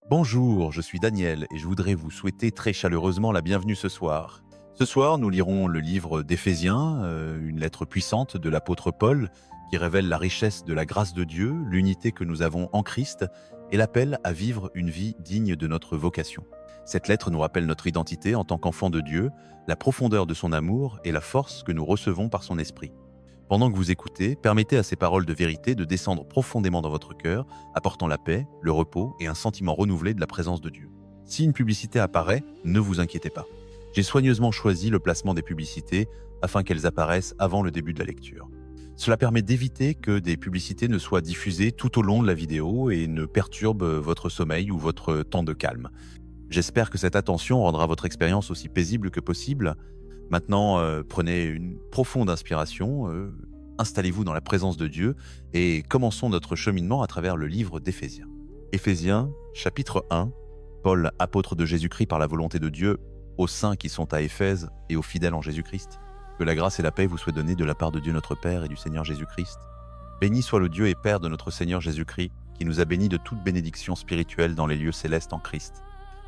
Bonjour, je suis Daniel et je voudrais vous souhaiter très chaleureusement la bienvenue ce soir. Ce soir, nous lirons le livre d'Éphésiens, une lettre puissante de l'apôtre Paul qui révèle la richesse de la grâce de Dieu, l'unité que nous avons en Christ et l'appel à vivre une vie digne de notre vocation. Cette lettre nous rappelle notre identité en tant qu'enfants de Dieu, la profondeur de son amour et la force que nous recevons par son esprit. Pendant que vous écoutez, permettez à ces paroles de vérité de descendre profondément dans votre cœur, apportant la paix, le repos et un sentiment renouvelé de la présence de Dieu. Si une publicité apparaît, ne vous inquiétez pas. J'ai soigneusement choisi le placement des publicités afin qu'elles apparaissent avant le début de la lecture. Cela permet d'éviter que des publicités ne soient diffusées tout au long de la vidéo et ne perturbent votre sommeil ou votre temps de calme. J'espère que cette attention rendra votre expérience aussi paisible que possible. Maintenant, prenez une profonde inspiration, installez-vous dans la présence de Dieu et commençons notre cheminement à travers le livre d'Éphésiens. Éphésiens, chapitre 1, Paul, apôtre de Jésus-Christ par la volonté de Dieu, aux saints qui sont à Éphèse et aux fidèles en Jésus-Christ. Que la grâce et la paix vous soient données de la part de Dieu notre Père et du Seigneur Jésus-Christ. Béni soit le Dieu et Père de notre Seigneur Jésus-Christ, qui nous a bénis de toute bénédiction spirituelle dans les lieux célestes en Christ.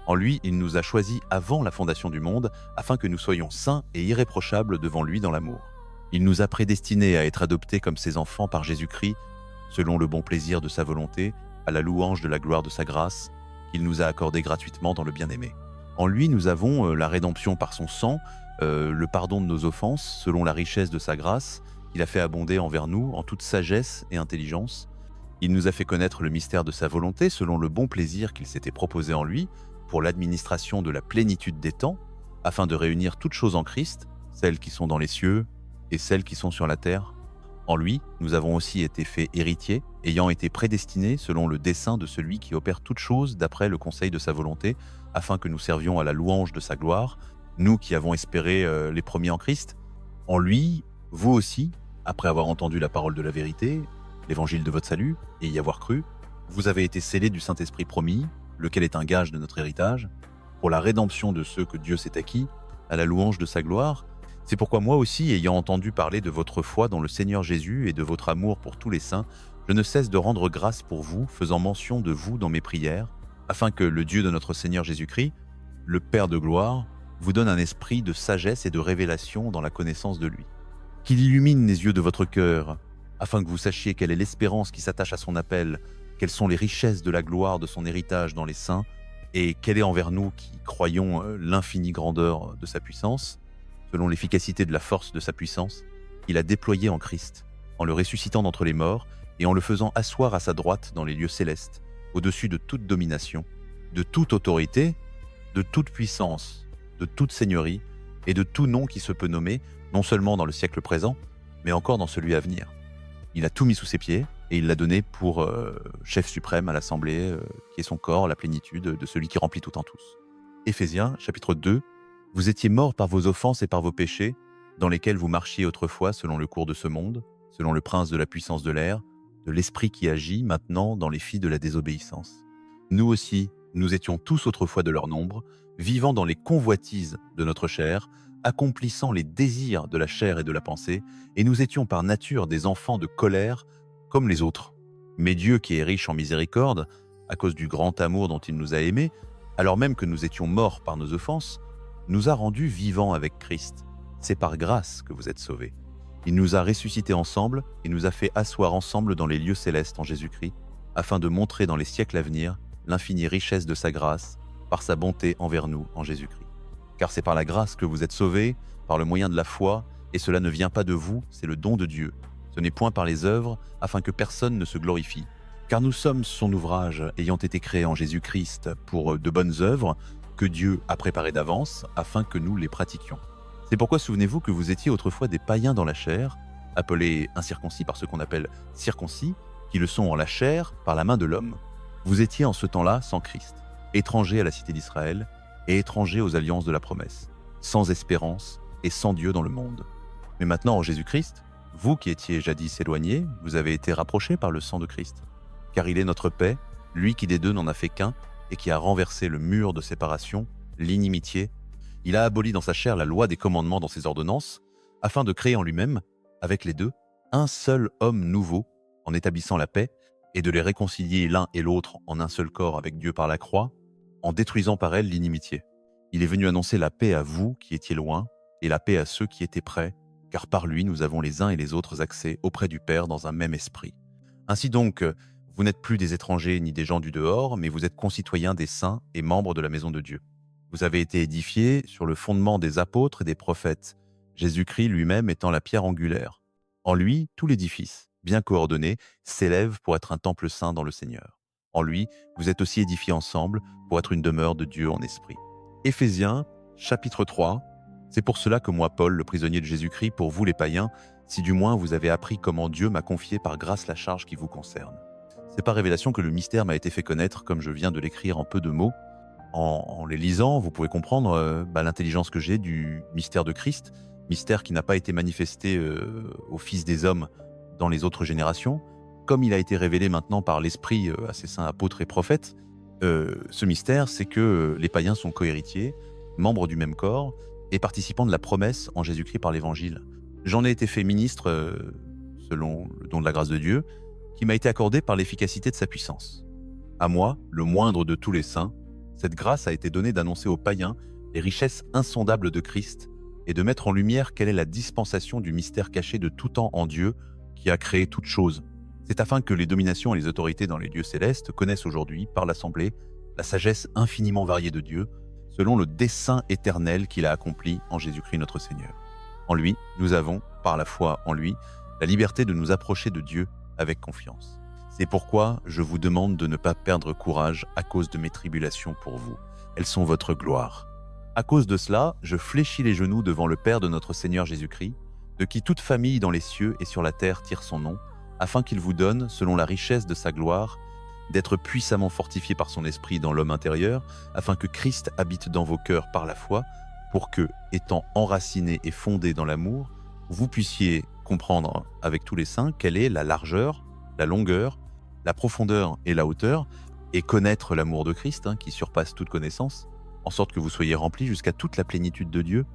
En lui, il nous a choisis avant la fondation du monde, afin que nous soyons saints et irréprochables devant lui dans l'amour. Il nous a prédestinés à être adoptés comme ses enfants par Jésus-Christ, selon le bon plaisir de sa volonté, à la louange de la gloire de sa grâce, qu'il nous a accordée gratuitement dans le bien-aimé. En lui, nous avons la rédemption par son sang, le pardon de nos offenses, selon la richesse de sa grâce, qu'il a fait abonder envers nous en toute sagesse et intelligence. Il nous a fait connaître le mystère de sa volonté, selon le bon plaisir qu'il s'était proposé en lui, pour l'administration de la plénitude des temps, afin de réunir toutes choses en Christ, celles qui sont dans les cieux et celles qui sont sur la terre. En lui, nous avons aussi été faits héritiers, ayant été prédestinés selon le dessein de celui qui opère toutes choses d'après le conseil de sa volonté, afin que nous servions à la louange de sa gloire, nous qui avons espéré les premiers en Christ. En lui, vous aussi, après avoir entendu la parole de la vérité, l'évangile de votre salut, et y avoir cru, vous avez été scellés du Saint-Esprit promis, lequel est un gage de notre héritage, pour la rédemption de ceux que Dieu s'est acquis, à la louange de sa gloire. C'est pourquoi moi aussi, ayant entendu parler de votre foi dans le Seigneur Jésus et de votre amour pour tous les saints, je ne cesse de rendre grâce pour vous, faisant mention de vous dans mes prières, afin que le Dieu de notre Seigneur Jésus-Christ, le Père de gloire, vous donne un esprit de sagesse et de révélation dans la connaissance de lui. Qu'il illumine les yeux de votre cœur, afin que vous sachiez quelle est l'espérance qui s'attache à son appel, quelles sont les richesses de la gloire de son héritage dans les saints, et quelle est envers nous qui croyons l'infinie grandeur de sa puissance, selon l'efficacité de la force de sa puissance, qu'il a déployée en Christ, en le ressuscitant d'entre les morts et en le faisant asseoir à sa droite dans les lieux célestes, au-dessus de toute domination, de toute autorité, de toute puissance, de toute seigneurie et de tout nom qui se peut nommer, non seulement dans le siècle présent, mais encore dans celui à venir. Il a tout mis sous ses pieds, et il l'a donné pour chef suprême à l'Assemblée, qui est son corps, la plénitude de celui qui remplit tout en tous. Éphésiens, chapitre 2. Vous étiez morts par vos offenses et par vos péchés, dans lesquels vous marchiez autrefois selon le cours de ce monde, selon le prince de la puissance de l'air, de l'esprit qui agit maintenant dans les filles de la désobéissance. Nous aussi, nous étions tous autrefois de leur nombre, vivant dans les convoitises de notre chair, accomplissant les désirs de la chair et de la pensée, et nous étions par nature des enfants de colère, comme les autres. Mais Dieu, qui est riche en miséricorde, à cause du grand amour dont il nous a aimés, alors même que nous étions morts par nos offenses, nous a rendus vivants avec Christ. C'est par grâce que vous êtes sauvés. Il nous a ressuscités ensemble et nous a fait asseoir ensemble dans les lieux célestes en Jésus-Christ, afin de montrer dans les siècles à venir l'infinie richesse de sa grâce, par sa bonté envers nous en Jésus-Christ. Car c'est par la grâce que vous êtes sauvés, par le moyen de la foi, et cela ne vient pas de vous, c'est le don de Dieu. Ce n'est point par les œuvres, afin que personne ne se glorifie. Car nous sommes son ouvrage, ayant été créés en Jésus-Christ pour de bonnes œuvres, que Dieu a préparées d'avance, afin que nous les pratiquions. C'est pourquoi souvenez-vous que vous étiez autrefois des païens dans la chair, appelés incirconcis par ceux qu'on appelle circoncis, qui le sont en la chair par la main de l'homme. Vous étiez en ce temps-là sans Christ, étrangers à la cité d'Israël, et étrangers aux alliances de la promesse, sans espérance et sans Dieu dans le monde. Mais maintenant en Jésus-Christ, vous qui étiez jadis éloignés, vous avez été rapprochés par le sang de Christ. Car il est notre paix, lui qui des deux n'en a fait qu'un, et qui a renversé le mur de séparation, l'inimitié. Il a aboli dans sa chair la loi des commandements dans ses ordonnances, afin de créer en lui-même, avec les deux, un seul homme nouveau, en établissant la paix, et de les réconcilier l'un et l'autre en un seul corps avec Dieu par la croix, en détruisant par elle l'inimitié. Il est venu annoncer la paix à vous qui étiez loin, et la paix à ceux qui étaient près, car par lui nous avons les uns et les autres accès auprès du Père dans un même esprit. Ainsi donc, vous n'êtes plus des étrangers ni des gens du dehors, mais vous êtes concitoyens des saints et membres de la maison de Dieu. Vous avez été édifiés sur le fondement des apôtres et des prophètes, Jésus-Christ lui-même étant la pierre angulaire. En lui, tout l'édifice, bien coordonné, s'élève pour être un temple saint dans le Seigneur. En lui, vous êtes aussi édifiés ensemble pour être une demeure de Dieu en esprit. Éphésiens, chapitre 3. C'est pour cela que moi, Paul, le prisonnier de Jésus-Christ, pour vous les païens, si du moins vous avez appris comment Dieu m'a confié par grâce la charge qui vous concerne. C'est par révélation que le mystère m'a été fait connaître, comme je viens de l'écrire en peu de mots. En les lisant, vous pouvez comprendre l'intelligence que j'ai du mystère de Christ, mystère qui n'a pas été manifesté au Fils des hommes dans les autres générations, comme il a été révélé maintenant par l'Esprit à ses saints apôtres et prophètes. Ce mystère, c'est que les païens sont cohéritiers, membres du même corps et participants de la promesse en Jésus-Christ par l'Évangile. J'en ai été fait ministre selon le don de la grâce de Dieu, qui m'a été accordé par l'efficacité de sa puissance. À moi, le moindre de tous les saints, cette grâce a été donnée d'annoncer aux païens les richesses insondables de Christ et de mettre en lumière quelle est la dispensation du mystère caché de tout temps en Dieu qui a créé toutes choses. C'est afin que les dominations et les autorités dans les lieux célestes connaissent aujourd'hui, par l'Assemblée, la sagesse infiniment variée de Dieu, selon le dessein éternel qu'il a accompli en Jésus-Christ notre Seigneur. En lui, nous avons, par la foi en lui, la liberté de nous approcher de Dieu avec confiance. C'est pourquoi je vous demande de ne pas perdre courage à cause de mes tribulations pour vous. Elles sont votre gloire. À cause de cela, je fléchis les genoux devant le Père de notre Seigneur Jésus-Christ, de qui toute famille dans les cieux et sur la terre tire son nom, afin qu'il vous donne, selon la richesse de sa gloire, d'être puissamment fortifié par son esprit dans l'homme intérieur, afin que Christ habite dans vos cœurs par la foi, pour que, étant enracinés et fondés dans l'amour, vous puissiez comprendre avec tous les saints quelle est la largeur, la longueur, la profondeur et la hauteur, et connaître l'amour de Christ, qui surpasse toute connaissance, en sorte que vous soyez remplis jusqu'à toute la plénitude de Dieu.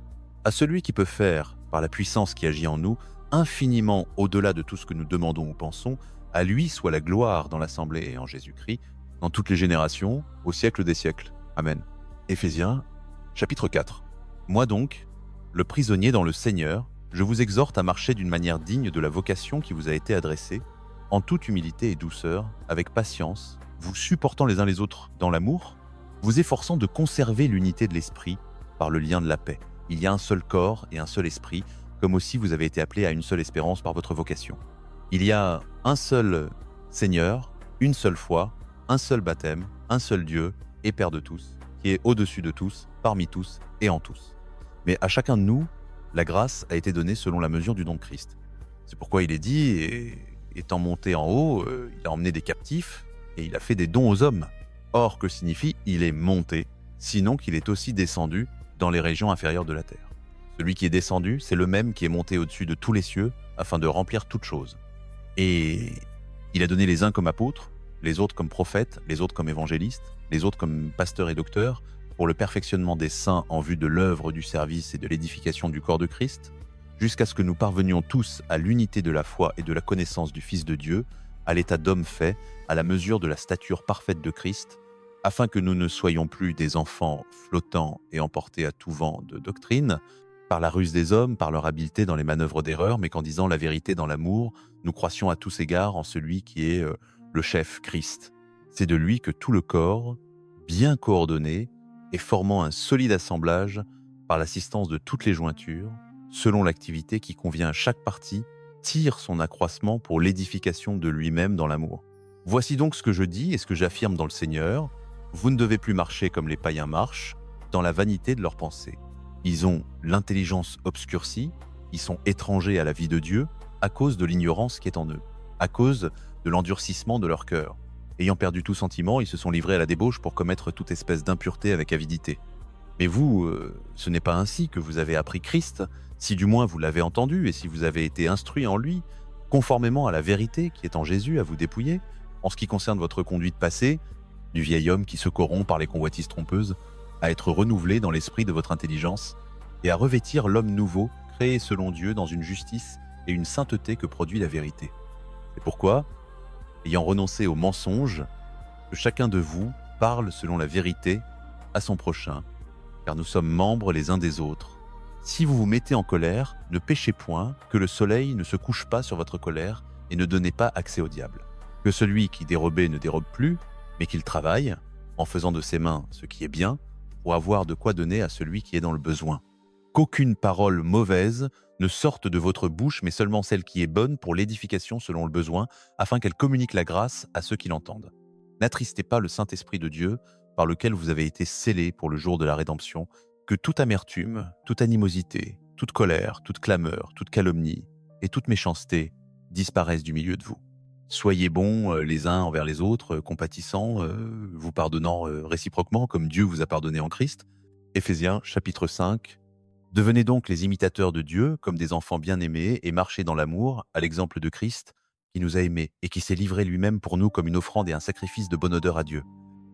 À celui qui peut faire, par la puissance qui agit en nous, infiniment au-delà de tout ce que nous demandons ou pensons, à lui soit la gloire dans l'Assemblée et en Jésus-Christ, dans toutes les générations, au siècle des siècles. Amen. Éphésiens, chapitre 4. Moi donc, le prisonnier dans le Seigneur, je vous exhorte à marcher d'une manière digne de la vocation qui vous a été adressée, en toute humilité et douceur, avec patience, vous supportant les uns les autres dans l'amour, vous efforçant de conserver l'unité de l'esprit par le lien de la paix. Il y a un seul corps et un seul esprit, comme aussi vous avez été appelés à une seule espérance par votre vocation. Il y a un seul Seigneur, une seule foi, un seul baptême, un seul Dieu et Père de tous, qui est au-dessus de tous, parmi tous et en tous. Mais à chacun de nous, la grâce a été donnée selon la mesure du don de Christ. C'est pourquoi il est dit, et étant monté en haut, il a emmené des captifs et il a fait des dons aux hommes. Or, que signifie il est monté, sinon qu'il est aussi descendu dans les régions inférieures de la terre. Celui qui est descendu, c'est le même qui est monté au-dessus de tous les cieux afin de remplir toutes choses. Et il a donné les uns comme apôtres, les autres comme prophètes, les autres comme évangélistes, les autres comme pasteurs et docteurs, pour le perfectionnement des saints en vue de l'œuvre du service et de l'édification du corps de Christ, jusqu'à ce que nous parvenions tous à l'unité de la foi et de la connaissance du Fils de Dieu, à l'état d'homme fait, à la mesure de la stature parfaite de Christ, afin que nous ne soyons plus des enfants flottants et emportés à tout vent de doctrine, par la ruse des hommes, par leur habileté dans les manœuvres d'erreur, mais qu'en disant la vérité dans l'amour, nous croissions à tous égards en celui qui est le chef Christ. C'est de lui que tout le corps, bien coordonné et formant un solide assemblage par l'assistance de toutes les jointures, selon l'activité qui convient à chaque partie, tire son accroissement pour l'édification de lui-même dans l'amour. Voici donc ce que je dis et ce que j'affirme dans le Seigneur. Vous ne devez plus marcher comme les païens marchent, dans la vanité de leurs pensées. Ils ont l'intelligence obscurcie, ils sont étrangers à la vie de Dieu à cause de l'ignorance qui est en eux, à cause de l'endurcissement de leur cœur. Ayant perdu tout sentiment, ils se sont livrés à la débauche pour commettre toute espèce d'impureté avec avidité. Mais vous, ce n'est pas ainsi que vous avez appris Christ, si du moins vous l'avez entendu et si vous avez été instruit en lui, conformément à la vérité qui est en Jésus à vous dépouiller, en ce qui concerne votre conduite passée, du vieil homme qui se corrompt par les convoitises trompeuses, à être renouvelé dans l'esprit de votre intelligence et à revêtir l'homme nouveau, créé selon Dieu dans une justice et une sainteté que produit la vérité. C'est pourquoi, ayant renoncé au mensonge, que chacun de vous parle selon la vérité à son prochain, car nous sommes membres les uns des autres. Si vous vous mettez en colère, ne péchez point, que le soleil ne se couche pas sur votre colère et ne donnez pas accès au diable. Que celui qui dérobait ne dérobe plus, mais qu'il travaille, en faisant de ses mains ce qui est bien, pour avoir de quoi donner à celui qui est dans le besoin. Qu'aucune parole mauvaise ne sorte de votre bouche, mais seulement celle qui est bonne pour l'édification selon le besoin, afin qu'elle communique la grâce à ceux qui l'entendent. N'attristez pas le Saint-Esprit de Dieu, par lequel vous avez été scellés pour le jour de la rédemption, que toute amertume, toute animosité, toute colère, toute clameur, toute calomnie et toute méchanceté disparaissent du milieu de vous. Soyez bons les uns envers les autres, compatissants, vous pardonnant réciproquement comme Dieu vous a pardonné en Christ. Éphésiens chapitre 5. Devenez donc les imitateurs de Dieu comme des enfants bien-aimés et marchez dans l'amour à l'exemple de Christ qui nous a aimés et qui s'est livré lui-même pour nous comme une offrande et un sacrifice de bonne odeur à Dieu.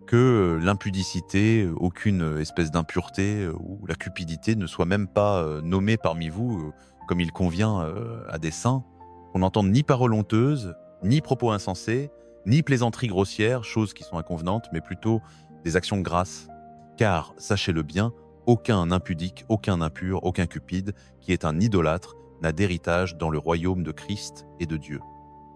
Que l'impudicité, aucune espèce d'impureté ou la cupidité ne soit même pas nommée parmi vous comme il convient à des saints, qu'on n'entende ni paroles honteuses, ni propos insensés, ni plaisanteries grossières, choses qui sont inconvenantes, mais plutôt des actions de grâce. Car, sachez-le bien, aucun impudique, aucun impur, aucun cupide, qui est un idolâtre, n'a d'héritage dans le royaume de Christ et de Dieu.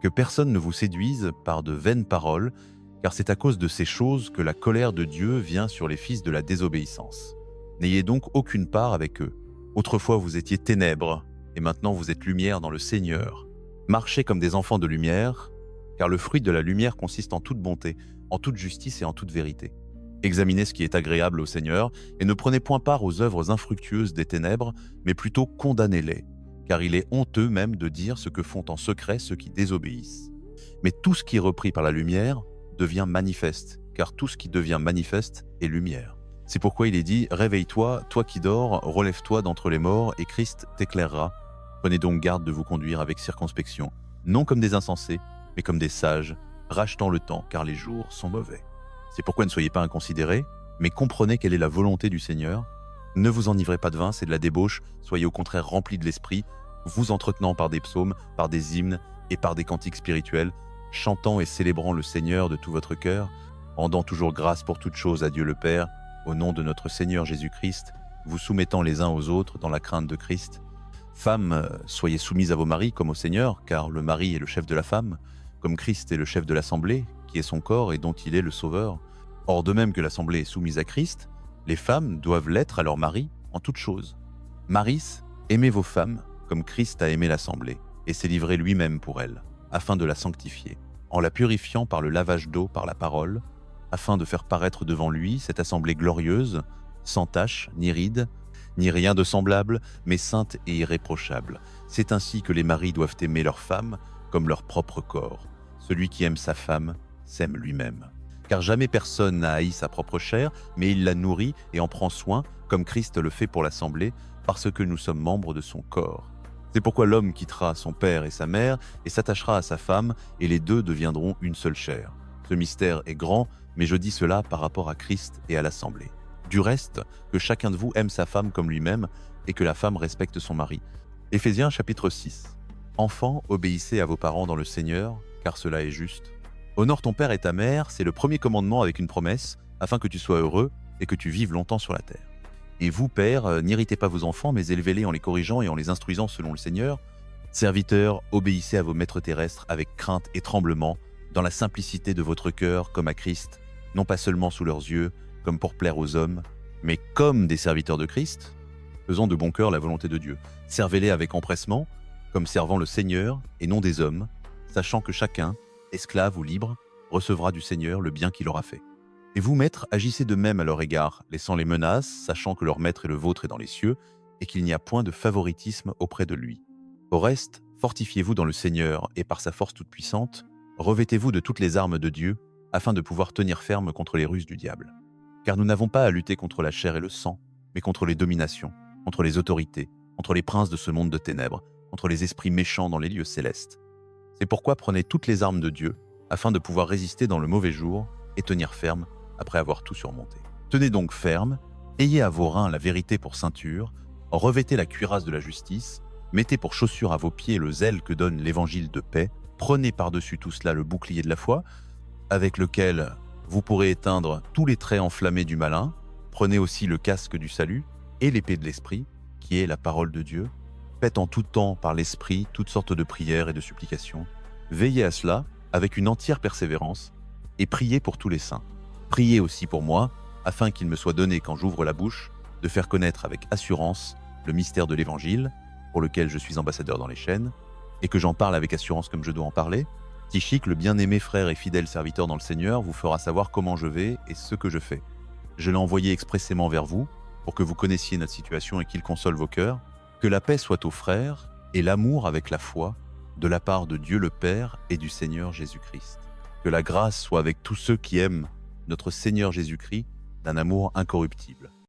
Que personne ne vous séduise par de vaines paroles, car c'est à cause de ces choses que la colère de Dieu vient sur les fils de la désobéissance. N'ayez donc aucune part avec eux. Autrefois vous étiez ténèbres, et maintenant vous êtes lumière dans le Seigneur. Marchez comme des enfants de lumière, car le fruit de la lumière consiste en toute bonté, en toute justice et en toute vérité. Examinez ce qui est agréable au Seigneur, et ne prenez point part aux œuvres infructueuses des ténèbres, mais plutôt condamnez-les, car il est honteux même de dire ce que font en secret ceux qui désobéissent. Mais tout ce qui est repris par la lumière devient manifeste, car tout ce qui devient manifeste est lumière. C'est pourquoi il est dit « Réveille-toi, toi qui dors, relève-toi d'entre les morts, et Christ t'éclairera. Prenez donc garde de vous conduire avec circonspection, non comme des insensés, mais comme des sages, rachetant le temps, car les jours sont mauvais. C'est pourquoi ne soyez pas inconsidérés, mais comprenez quelle est la volonté du Seigneur. Ne vous enivrez pas de vin, c'est de la débauche, soyez au contraire remplis de l'esprit, vous entretenant par des psaumes, par des hymnes et par des cantiques spirituels, chantant et célébrant le Seigneur de tout votre cœur, rendant toujours grâce pour toutes choses à Dieu le Père, au nom de notre Seigneur Jésus-Christ, vous soumettant les uns aux autres dans la crainte de Christ. Femmes, soyez soumises à vos maris comme au Seigneur, car le mari est le chef de la femme, comme Christ est le chef de l'Assemblée, qui est son corps et dont il est le Sauveur. Or, de même que l'Assemblée est soumise à Christ, les femmes doivent l'être à leur mari en toutes choses. Maris, aimez vos femmes comme Christ a aimé l'Assemblée, et s'est livré lui-même pour elle, afin de la sanctifier, en la purifiant par le lavage d'eau par la parole, afin de faire paraître devant lui cette Assemblée glorieuse, sans tache, ni ride, ni rien de semblable, mais sainte et irréprochable. C'est ainsi que les maris doivent aimer leur femme comme leur propre corps. Celui qui aime sa femme s'aime lui-même. Car jamais personne n'a haï sa propre chair, mais il la nourrit et en prend soin, comme Christ le fait pour l'Assemblée, parce que nous sommes membres de son corps. C'est pourquoi l'homme quittera son père et sa mère et s'attachera à sa femme, et les deux deviendront une seule chair. Ce mystère est grand, mais je dis cela par rapport à Christ et à l'Assemblée. Du reste, que chacun de vous aime sa femme comme lui-même, et que la femme respecte son mari. Éphésiens chapitre 6. Enfants, obéissez à vos parents dans le Seigneur, car cela est juste. Honore ton père et ta mère, c'est le premier commandement avec une promesse, afin que tu sois heureux et que tu vives longtemps sur la terre. Et vous, pères, n'irritez pas vos enfants, mais élevez-les en les corrigeant et en les instruisant selon le Seigneur. Serviteurs, obéissez à vos maîtres terrestres avec crainte et tremblement, dans la simplicité de votre cœur comme à Christ, non pas seulement sous leurs yeux, comme pour plaire aux hommes, mais comme des serviteurs de Christ, faisant de bon cœur la volonté de Dieu. Servez-les avec empressement, comme servant le Seigneur et non des hommes, sachant que chacun, esclave ou libre, recevra du Seigneur le bien qu'il aura fait. Et vous, maîtres, agissez de même à leur égard, laissant les menaces, sachant que leur maître et le vôtre est dans les cieux, et qu'il n'y a point de favoritisme auprès de lui. Au reste, fortifiez-vous dans le Seigneur, et par sa force toute puissante, revêtez-vous de toutes les armes de Dieu, afin de pouvoir tenir ferme contre les ruses du diable. Car nous n'avons pas à lutter contre la chair et le sang, mais contre les dominations, contre les autorités, contre les princes de ce monde de ténèbres, contre les esprits méchants dans les lieux célestes. C'est pourquoi prenez toutes les armes de Dieu, afin de pouvoir résister dans le mauvais jour et tenir ferme après avoir tout surmonté. Tenez donc ferme, ayez à vos reins la vérité pour ceinture, revêtez la cuirasse de la justice, mettez pour chaussure à vos pieds le zèle que donne l'évangile de paix, Prenez par-dessus tout cela le bouclier de la foi, avec lequel vous pourrez éteindre tous les traits enflammés du malin. Prenez aussi le casque du salut et l'épée de l'esprit, qui est la parole de Dieu. Faites en tout temps par l'esprit toutes sortes de prières et de supplications. Veillez à cela avec une entière persévérance et priez pour tous les saints. Priez aussi pour moi, afin qu'il me soit donné, quand j'ouvre la bouche, de faire connaître avec assurance le mystère de l'Évangile, pour lequel je suis ambassadeur dans les chaînes, et que j'en parle avec assurance comme je dois en parler. Tychique, le bien-aimé frère et fidèle serviteur dans le Seigneur, vous fera savoir comment je vais et ce que je fais. Je l'ai envoyé expressément vers vous, pour que vous connaissiez notre situation et qu'il console vos cœurs. Que la paix soit aux frères, et l'amour avec la foi, de la part de Dieu le Père et du Seigneur Jésus-Christ. Que la grâce soit avec tous ceux qui aiment notre Seigneur Jésus-Christ d'un amour incorruptible.